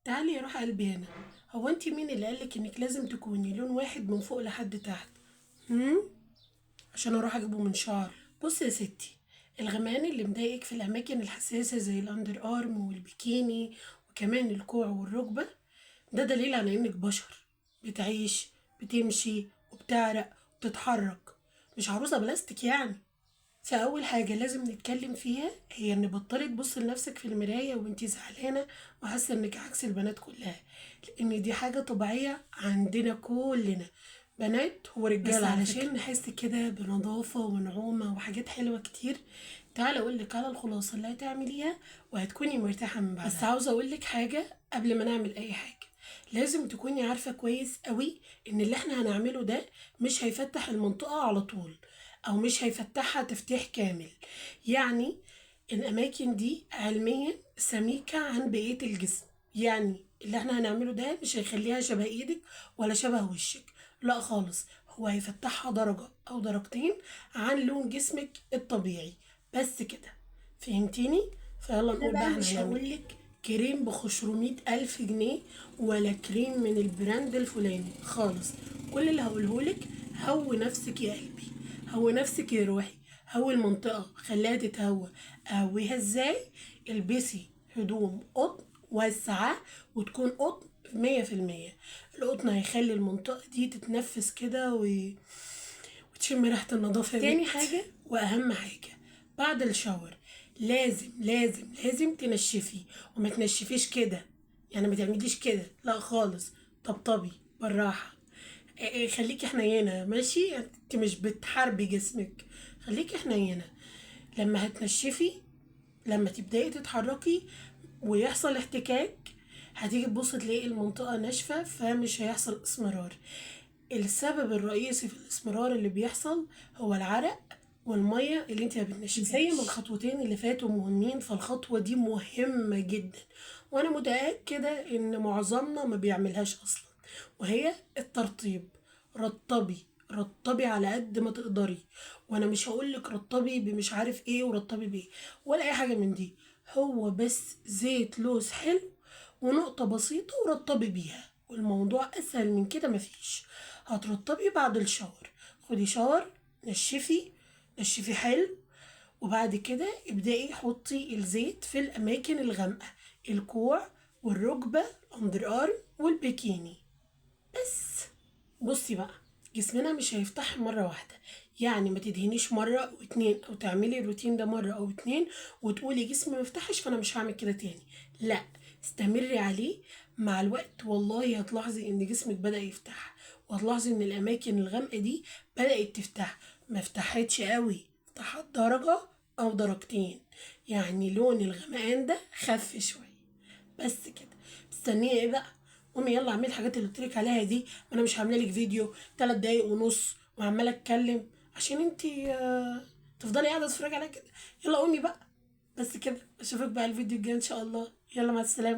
تعالي يا روح قلبي هنا. هو انت مين اللي قالك انك لازم تكوني لون واحد من فوق لحد تحت؟ هم؟ عشان اروح اجيبه من شعر. بصي يا ستي، الغمقان اللي مضايقك في الاماكن الحساسه زي الاندر ارم والبيكيني وكمان الكوع والركبه، ده دليل على انك بشر، بتعيش، بتمشي وبتعرق وبتتحرك، مش عروسه بلاستيك يعني. فأول حاجة لازم نتكلم فيها هي إن بطلي تبصي لنفسك في المراية وانتي زعلانة وحاسة إنك عكس البنات كلها، لأن دي حاجة طبيعية عندنا كلنا، بنات ورجالة. بس علشان نحس كده بنظافة ونعومة وحاجات حلوة كتير، تعالى أقولك على الخلاصة اللي هتعمليها وهتكوني مرتاحة من بعدها. بس عاوزة أقولك حاجة قبل ما نعمل أي حاجة، لازم تكوني عارفة كويس قوي ان اللي احنا هنعمله ده مش هيفتح المنطقة على طول، او مش هيفتحها تفتيح كامل. يعني الاماكن دي علميا سميكة عن بقية الجسم، يعني اللي احنا هنعمله ده مش هيخليها شبه ايدك ولا شبه وشك، لا خالص، هو هيفتحها درجة او درجتين عن لون جسمك الطبيعي، بس كده. فهمتيني؟ فيلا نقول بقى مش هقولك كريم بخشرمية ألف جنيه ولا كريم من البراند الفلاني خالص. كل اللي هقولهولك، هوي نفسك يا قلبي، هوي نفسك يا روحي، هوي المنطقة خليها تتهوى. هويها ازاي؟ البسي هدوم قطن واسعة وتكون قطن 100%. القطن هيخلي المنطقة دي تتنفس كده وتشم ريحة النظافة. تاني حاجة وأهم حاجة، بعد الشاور لازم تنشفي، وما تنشفيش كده، يعني ما تعمليش كده لا خالص، طبطبي بالراحة. خليكي حنينة ماشي، انت مش بتحاربي جسمك، خليكي حنينة. لما هتنشفي، لما تبدأي تتحركي ويحصل احتكاك، هتيجي تبص تلاقي المنطقة ناشفة، فمش هيحصل اسمرار. السبب الرئيسي في الاسمرار اللي بيحصل هو العرق والمية اللي انت ما بتنشفيش. زي ما الخطوتين اللي فاتوا مهمين، فالخطوة دي مهمة جدا، وانا متأكدة ان معظمنا ما بيعملهاش اصلا، وهي الترطيب. رطبي على قد ما تقدري، وانا مش هقولك رطبي بمش عارف ايه ورطبي بايه ولا اي حاجة من دي، هو بس زيت لوز حلو ونقطة بسيطة ورطبي بيها، والموضوع اسهل من كده مفيش. هترطبي بعد الشاور، خدي شاور، نشفي حلو، وبعد كده ابدأي حطي الزيت في الأماكن الغامقة، الكوع والركبة، الأندر أرم والبيكيني بس. بصي بقى، جسمنا مش هيفتح مرة واحدة، يعني ما تدهنيش مرة أو اتنين أو تعملي الروتين ده مرة أو اتنين وتقولي جسمي مفتحش فأنا مش هعمل كده تاني، لا، استمري عليه. مع الوقت والله هتلاحظي ان جسمك بدأ يفتح، وهتلاحظي ان الاماكن الغامقة دي بدأت تفتح، ما فتحتش قوي، فتحت درجة او درجتين، يعني لون الغمقان ده خف شوية، بس كده. مستنيه ايه بقى؟ قومي يلا اعملي الحاجات اللي قلتلك عليها دي، ما انا مش هعمل لك فيديو 3 دقايق ونص وعماله اتكلم عشان انتي تفضلي قاعده تتفرجي عليا كده. يلا قومي بقى، بس كده. اشوفك بقى الفيديو الجاي ان شاء الله. يلا مع السلامه.